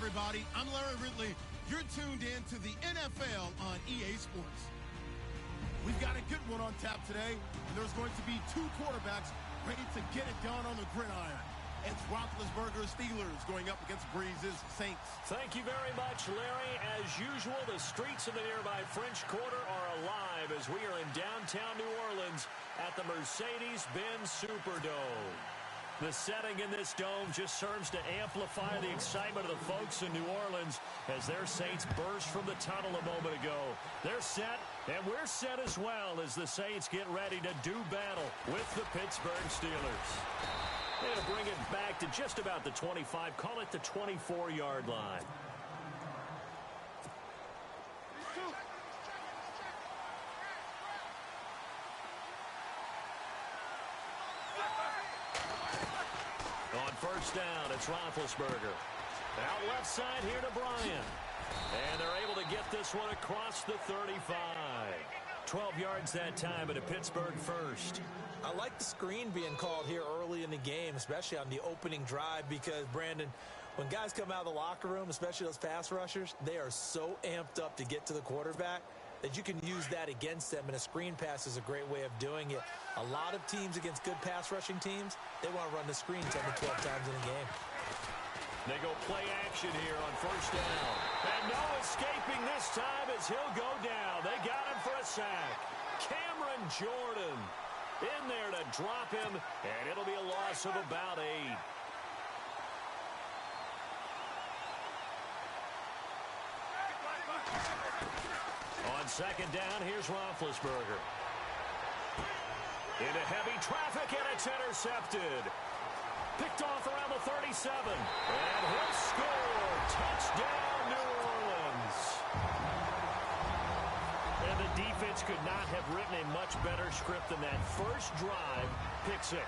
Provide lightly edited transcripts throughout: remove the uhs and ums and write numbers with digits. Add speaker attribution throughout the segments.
Speaker 1: everybody. I'm Larry Ridley. You're tuned in to the NFL on EA Sports. We've got a good one on tap today, and there's going to be two quarterbacks ready to get it done on the gridiron. It's Roethlisberger's Steelers going up against Breeze's Saints.
Speaker 2: Thank you very much, Larry. As usual, the streets of the nearby French Quarter are alive as we are in downtown New Orleans at the Mercedes-Benz Superdome. The setting in this dome just serves to amplify the excitement of the folks in New Orleans as their Saints burst from the tunnel a moment ago. They're set, and we're set as well as the Saints get ready to do battle with the Pittsburgh Steelers. They're going to bring it back to just about the 25, call it the 24-yard line. On first down, it's Roethlisberger. Out left side here to Bryant. And they're able to get this one across the 35. 12 yards that time, at a Pittsburgh first.
Speaker 3: I like the screen being called here early in the game, especially on the opening drive, because, Brandon, when guys come out of the locker room, especially those pass rushers, they are so amped up to get to the quarterback that you can use that against them, and a screen pass is a great way of doing it. A lot of teams against good pass rushing teams, they want to run the screen 10 to 12 times in a game.
Speaker 2: They go play action here on first down. And no escaping this time as he'll go down. They got him for a sack. Cameron Jordan in there to drop him, and it'll be a loss of about 8. On second down, here's Roethlisberger. Into heavy traffic, and it's intercepted. Picked off around the 37. And he'll score. Touchdown, New Orleans. And the defense could not have written a much better script than that. First drive, pick 6.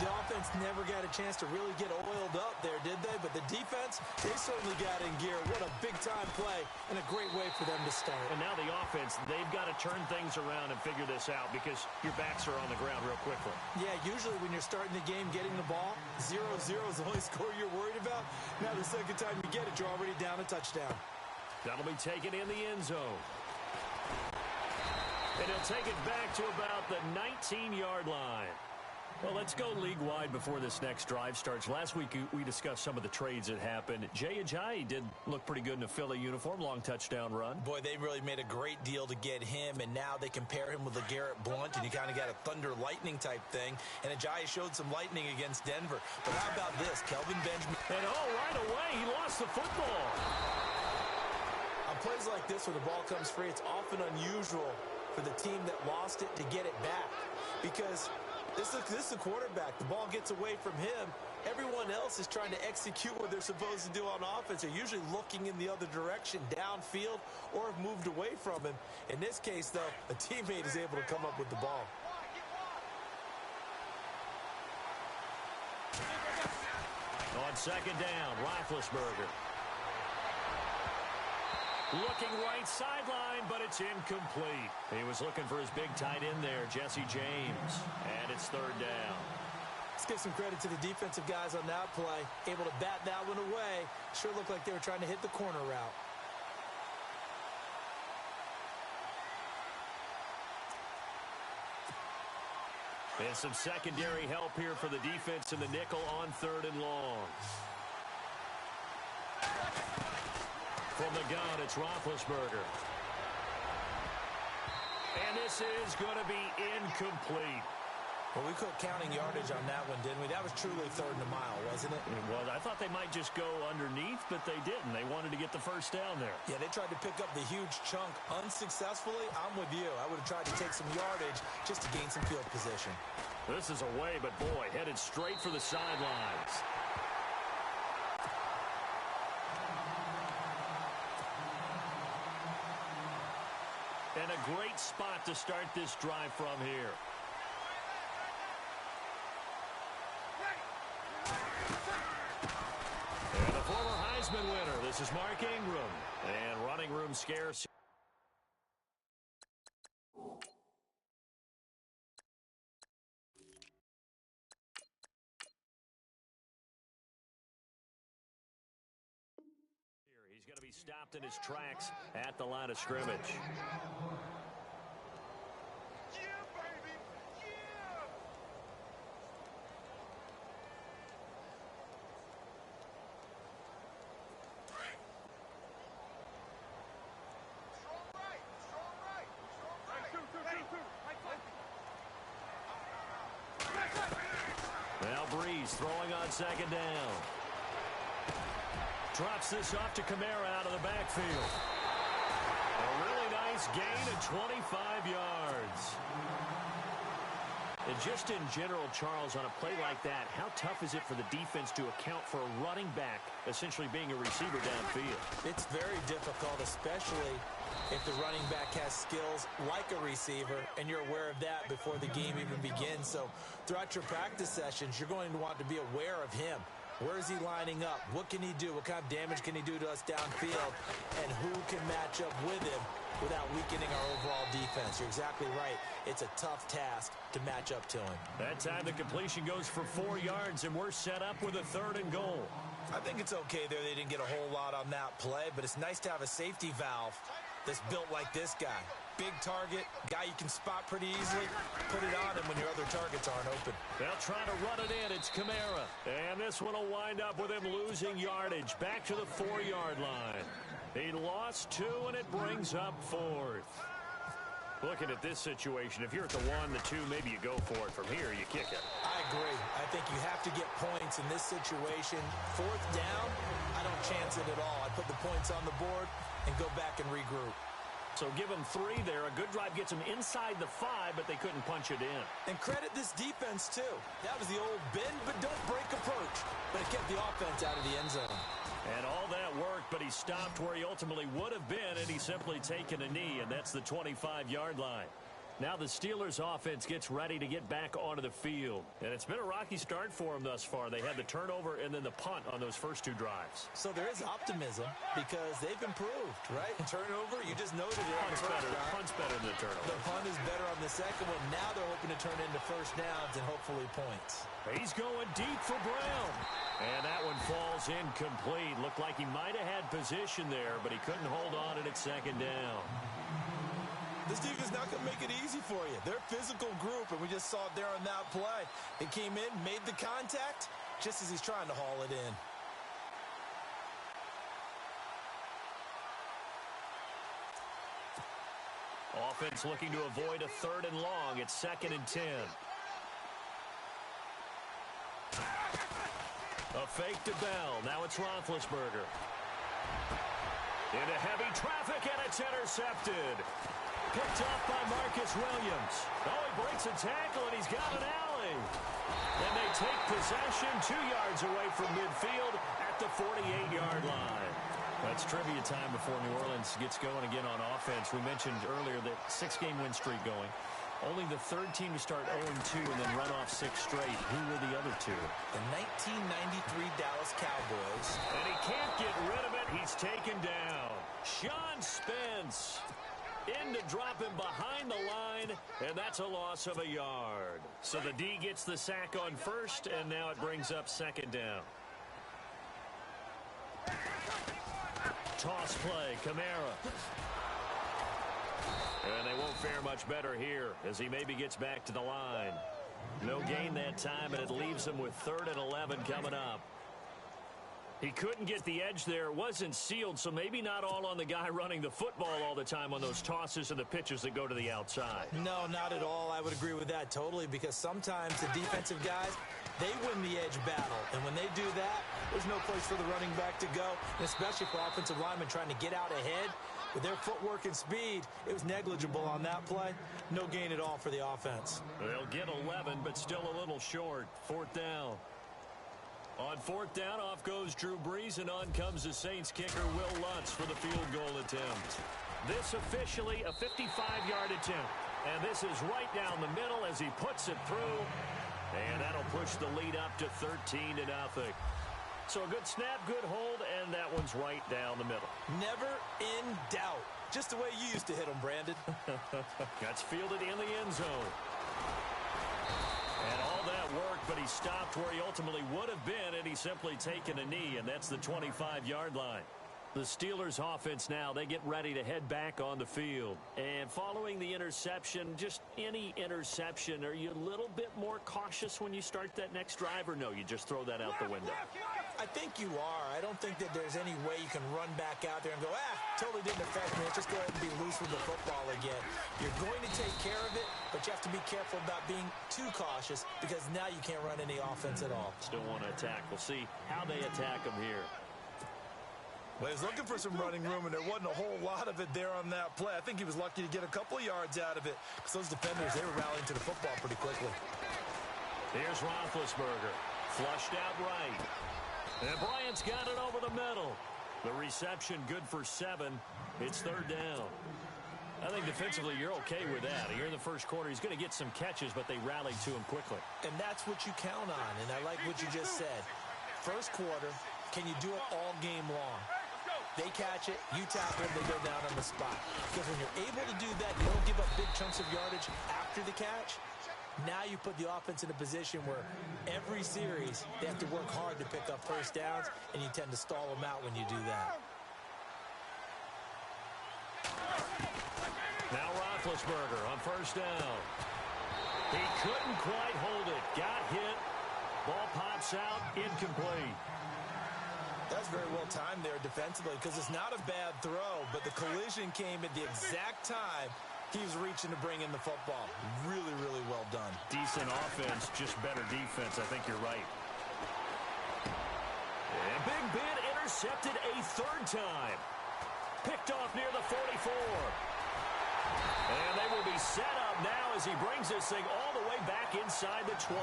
Speaker 3: The offense never got a chance to really get oiled up there, did they? But the defense, they certainly got in gear. What a big-time play and a great way for them to start.
Speaker 2: And now the offense, they've got to turn things around and figure this out because your backs are on the ground real quickly.
Speaker 3: Yeah, usually when you're starting the game getting the ball, 0-0 is the only score you're worried about. Now the second time you get it, you're already down a touchdown.
Speaker 2: That'll be taken in the end zone. And he'll take it back to about the 19-yard line. Well, let's go league-wide before this next drive starts. Last week, we discussed some of the trades that happened. Jay Ajayi did look pretty good in a Philly uniform, long touchdown run.
Speaker 3: Boy, they really made a great deal to get him, and now they compare him with LeGarrette Blount, and you kind of got a thunder-lightning type thing. And Ajayi showed some lightning against Denver. But how about this? Kelvin Benjamin.
Speaker 2: And, right away, he lost the football.
Speaker 3: On plays like this where the ball comes free, it's often unusual for the team that lost it to get it back. Because this is the quarterback. The ball gets away from him. Everyone else is trying to execute what they're supposed to do on offense. They're usually looking in the other direction, downfield, or have moved away from him. In this case, though, a teammate is able to come up with the ball.
Speaker 2: On second down, Roethlisberger. Looking right sideline, but it's incomplete. He was looking for his big tight end there, Jesse James. And it's third down.
Speaker 3: Let's give some credit to the defensive guys on that play. Able to bat that one away. Sure looked like they were trying to hit the corner route.
Speaker 2: And some secondary help here for the defense in the nickel on third and long. From the gun, it's Roethlisberger. And this is going to be incomplete.
Speaker 3: Well, we quit counting yardage on that one, didn't we? That was truly third and a mile, wasn't it?
Speaker 2: It was. I thought they might just go underneath, but they didn't. They wanted to get the first down there.
Speaker 3: Yeah, they tried to pick up the huge chunk unsuccessfully. I'm with you. I would have tried to take some yardage just to gain some field position.
Speaker 2: This is away, but boy, headed straight for the sidelines. And a great spot to start this drive from here. And the former Heisman winner, this is Mark Ingram. And running room scarce. he's going to be stopped in his tracks at the line of scrimmage.
Speaker 3: Now
Speaker 2: Breeze throwing on second down. Drops this off to Kamara out of the backfield. A really nice gain of 25 yards. And just in general, Charles, on a play like that, how tough is it for the defense to account for a running back essentially being a receiver downfield?
Speaker 3: It's very difficult, especially if the running back has skills like a receiver, and you're aware of that before the game even begins. So throughout your practice sessions, you're going to want to be aware of him. Where is he lining up? What can he do? What kind of damage can he do to us downfield? And who can match up with him without weakening our overall defense? You're exactly right. It's a tough task to match up to him.
Speaker 2: That time the completion goes for 4 yards, and we're set up with a 3rd and goal.
Speaker 3: I think it's okay there. They didn't get a whole lot on that play, but it's nice to have a safety valve that's built like this guy. Big target, guy you can spot pretty easily. Put it on him when your other targets aren't open.
Speaker 2: They'll try to run it in. It's Kamara. And this one will wind up with him losing yardage back to the 4-yard line. He lost 2, and it brings up 4th. Looking at this situation, if you're at the 1, the 2, maybe you go for it. From here, you kick it.
Speaker 3: I agree. I think you have to get points in this situation. 4th down, I don't chance it at all. I put the points on the board and go back and regroup.
Speaker 2: So give them 3 there. A good drive gets them inside the 5, but they couldn't punch it in.
Speaker 3: And credit this defense, too. That was the old bend but don't break approach. But it kept the offense out of the end zone.
Speaker 2: And all that worked, but he stopped where he ultimately would have been, and he's simply taken a knee, and that's the 25-yard line. Now the Steelers offense gets ready to get back onto the field. And it's been a rocky start for them thus far. They had the turnover and then the punt on those first 2 drives.
Speaker 3: So there is optimism because they've improved, right? Turnover, you just noted it.
Speaker 2: Punt's better than the turnover.
Speaker 3: The punt is better on the second one. Now they're hoping to turn into first downs and hopefully points.
Speaker 2: He's going deep for Brown. And that one falls incomplete. Looked like he might have had position there, but he couldn't hold on and it's second down.
Speaker 3: This defense is not going to make it easy for you. They're a physical group, and we just saw it there on that play. It came in, made the contact, just as he's trying to haul it in.
Speaker 2: Offense looking to avoid a 3rd and long. It's 2nd and 10. A fake to Bell. Now it's Roethlisberger. Into heavy traffic, and it's intercepted. Picked off by Marcus Williams. Oh, he breaks a tackle, and he's got an alley. And they take possession 2 yards away from midfield at the 48-yard line. That's trivia time before New Orleans gets going again on offense. We mentioned earlier that 6-game win streak going. Only the 3rd team to start 0-2 and then run off 6 straight. Who were the other 2?
Speaker 3: The 1993 Dallas Cowboys.
Speaker 2: And he can't get rid of it. He's taken down. Sean Spence in to drop him behind the line, and that's a loss of a yard. So the D gets the sack on 1st, and now it brings up 2nd down. Toss play, Kamara. And they won't fare much better here as he maybe gets back to the line. No gain that time, and it leaves him with 3rd and 11 coming up. He couldn't get the edge there. It wasn't sealed, so maybe not all on the guy running the football all the time on those tosses and the pitches that go to the outside.
Speaker 3: No, not at all. I would agree with that totally because sometimes the defensive guys, they win the edge battle. And when they do that, there's no place for the running back to go, and especially for offensive linemen trying to get out ahead. With their footwork and speed, it was negligible on that play. No gain at all for the offense.
Speaker 2: They'll get 11, but still a little short. 4th down. On 4th down, off goes Drew Brees, and on comes the Saints kicker, Will Lutz, for the field goal attempt. This officially a 55-yard attempt. And this is right down the middle as he puts it through. And that'll push the lead up to 13-0. So a good snap, good hold, and that one's right down the middle.
Speaker 3: Never in doubt. Just the way you used to hit them, Brandon.
Speaker 2: That's fielded in the end zone. And all that worked, but he stopped where he ultimately would have been, and he's simply taken a knee, and that's the 25-yard line. The Steelers offense now, they get ready to head back on the field. And following the interception, just any interception, are you a little bit more cautious when you start that next drive, or no, you just throw that out the window?
Speaker 3: I think you are. I don't think that there's any way you can run back out there and go, totally didn't affect me. Let's just go ahead and be loose with the football again. You're going to take care of it, but you have to be careful about being too cautious because now you can't run any offense at all.
Speaker 2: Still want to attack. We'll see how they attack them here.
Speaker 3: Well, he was looking for some running room, and there wasn't a whole lot of it there on that play. I think he was lucky to get a couple of yards out of it because those defenders, they were rallying to the football pretty quickly.
Speaker 2: Here's Roethlisberger. Flushed out right. And Bryant's got it over the middle. The reception good for 7. It's third down. I think defensively you're okay with that. Here in the first quarter, he's going to get some catches, but they rallied to him quickly.
Speaker 3: And that's what you count on, and I like what you just said. First quarter, can you do it all game long? They catch it, you tackle it, they go down on the spot. Because when you're able to do that, you don't give up big chunks of yardage after the catch. Now you put the offense in a position where every series they have to work hard to pick up first downs, and you tend to stall them out when you do that.
Speaker 2: Now Roethlisberger on first down. He couldn't quite hold it. Got hit. Ball pops out. Incomplete.
Speaker 3: That's very well timed there defensively because it's not a bad throw, but the collision came at the exact time he was reaching to bring in the football. Really, really well done.
Speaker 2: Decent offense, just better defense. I think you're right. And Big Ben intercepted a third time. Picked off near the 44. And they will be set up now as he brings this thing all the way back inside the 20.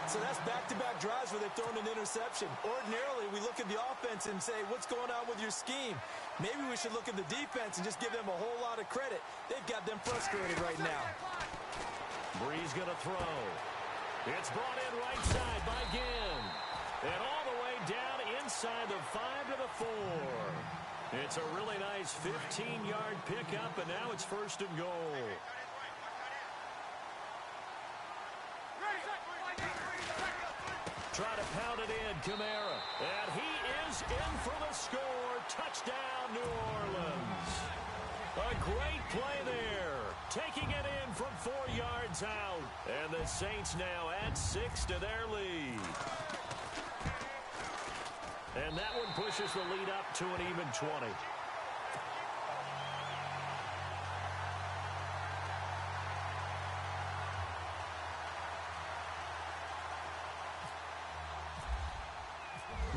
Speaker 3: So that's back-to-back drives where they've thrown an interception. Ordinarily, we look at the offense and say, what's going on with your scheme? Maybe we should look at the defense and just give them a whole lot of credit. They've got them frustrated right now.
Speaker 2: Breeze going to throw. It's brought in right side by Ginn. And all the way down inside the 5 to the 4. It's a really nice 15-yard pickup, and now it's first and goal. Try to pound it in, Kamara. And he is in for the score. Touchdown, New Orleans. A great play there. Taking it in from 4 yards out. And the Saints now add 6 to their lead. And that one pushes the lead up to an even 20.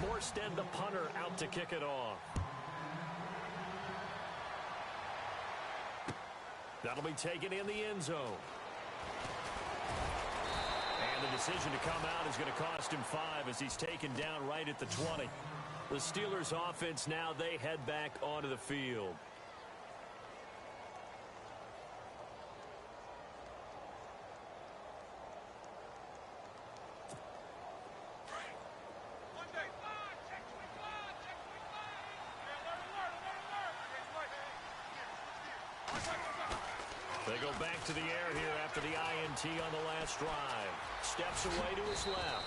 Speaker 2: Morstead, the punter, out to kick it off. That'll be taken in the end zone. And the decision to come out is going to cost him 5 as he's taken down right at the 20. The Steelers offense now, they head back onto the field. They go back to the air here after the INT on the last drive. Steps away to his left.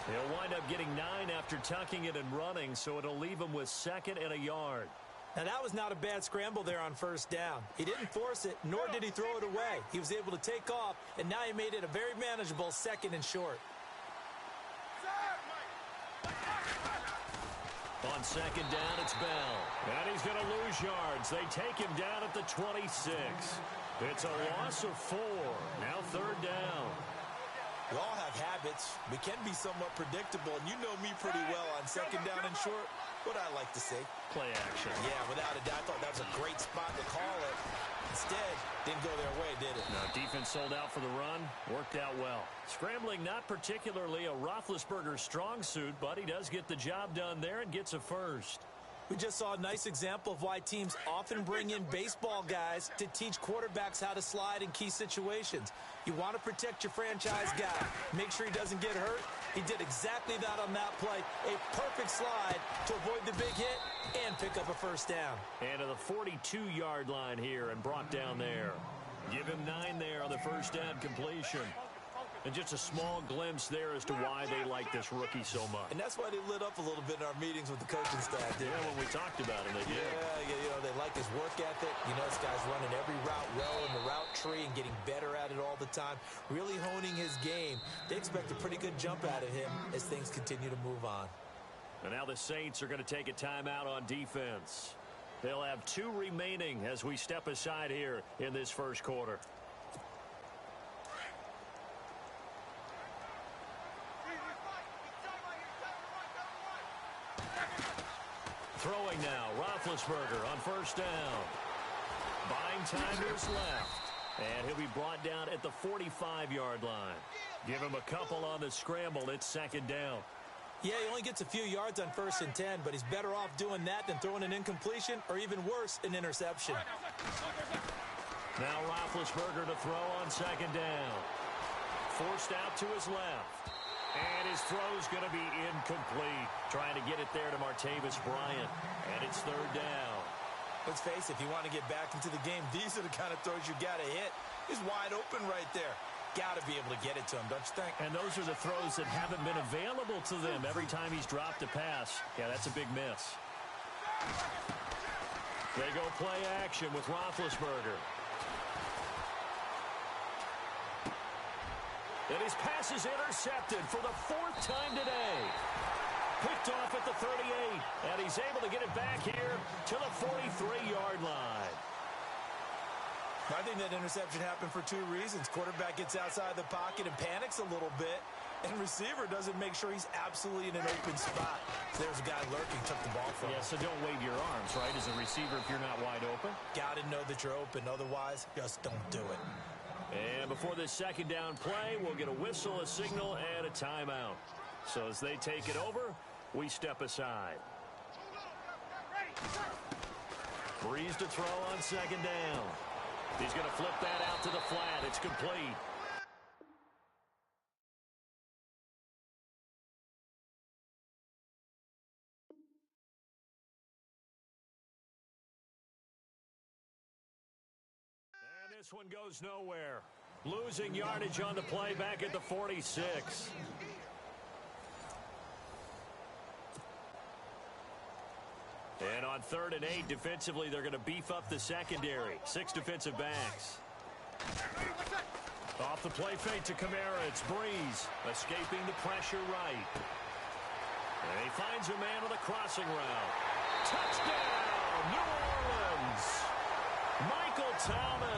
Speaker 2: He'll wind up getting 9 after tucking it and running, so it'll leave him with 2nd and a yard.
Speaker 3: Now, that was not a bad scramble there on first down. He didn't force it, nor did he throw it away. He was able to take off, and now he made it a very manageable 2nd and short.
Speaker 2: On 2nd down, it's Bell. And he's going to lose yards. They take him down at the 26. It's a loss of 4. Now 3rd down.
Speaker 3: We all have habits. We can be somewhat predictable, and you know me pretty well on 2nd down and short. What I like to say.
Speaker 2: Play action.
Speaker 3: Yeah, without a doubt. I thought that was a great spot to call it. Instead, didn't go their way, did it?
Speaker 2: No, defense sold out for the run. Worked out well. Scrambling, not particularly a Roethlisberger strong suit, but he does get the job done there and gets a first.
Speaker 3: We just saw a nice example of why teams often bring in baseball guys to teach quarterbacks how to slide in key situations. You want to protect your franchise guy. Make sure he doesn't get hurt. He did exactly that on that play. A perfect slide to avoid the big hit and pick up a first down.
Speaker 2: And to the 42-yard line here and brought down there. Give him 9 there on the first down completion. And just a small glimpse there as to why they like this rookie so much.
Speaker 3: And that's why they lit up a little bit in our meetings with the coaching staff.
Speaker 2: Yeah, when we talked about him, they did.
Speaker 3: Yeah, they like his work ethic. This guy's running every route well in the route tree and getting better at it all the time, really honing his game. They expect a pretty good jump out of him as things continue to move on.
Speaker 2: And now the Saints are going to take a timeout on defense. They'll have 2 remaining as we step aside here in this first quarter. Throwing now, Roethlisberger on first down. Buying time to his left. And he'll be brought down at the 45-yard line. Give him a couple on the scramble. It's second down.
Speaker 3: Yeah, he only gets a few yards on 1st and 10, but he's better off doing that than throwing an incompletion or even worse, an interception.
Speaker 2: Now Roethlisberger to throw on second down. Forced out to his left. And his throw's going to be incomplete. Trying to get it there to Martavis Bryant. And it's third down.
Speaker 3: Let's face it, if you want to get back into the game, these are the kind of throws you got to hit. He's wide open right there. Got to be able to get it to him, don't you think?
Speaker 2: And those are the throws that haven't been available to them every time he's dropped a pass. Yeah, that's a big miss. They go play action with Roethlisberger. And his pass is intercepted for the 4th time today. Picked off at the 38, and he's able to get it back here to the 43-yard line.
Speaker 3: I think that interception happened for 2 reasons. Quarterback gets outside the pocket and panics a little bit, and receiver doesn't make sure he's absolutely in an open spot. So there's a guy lurking, took the ball from him.
Speaker 2: Yeah, so don't wave your arms, right, as a receiver if you're not wide open.
Speaker 3: Got to know that you're open. Otherwise, just don't do it.
Speaker 2: And before this second down play, we'll get a whistle, a signal, and a timeout. So as they take it over, we step aside. Breeze to throw on second down. He's going to flip that out to the flat. It's complete. And this one goes nowhere. Losing yardage on the play back at the 46. And on 3rd and 8, defensively, they're going to beef up the secondary. 6 defensive backs. Off the play fake to Kamara. It's Breeze escaping the pressure right. And he finds a man with a crossing route. Touchdown, New Orleans! Michael Thomas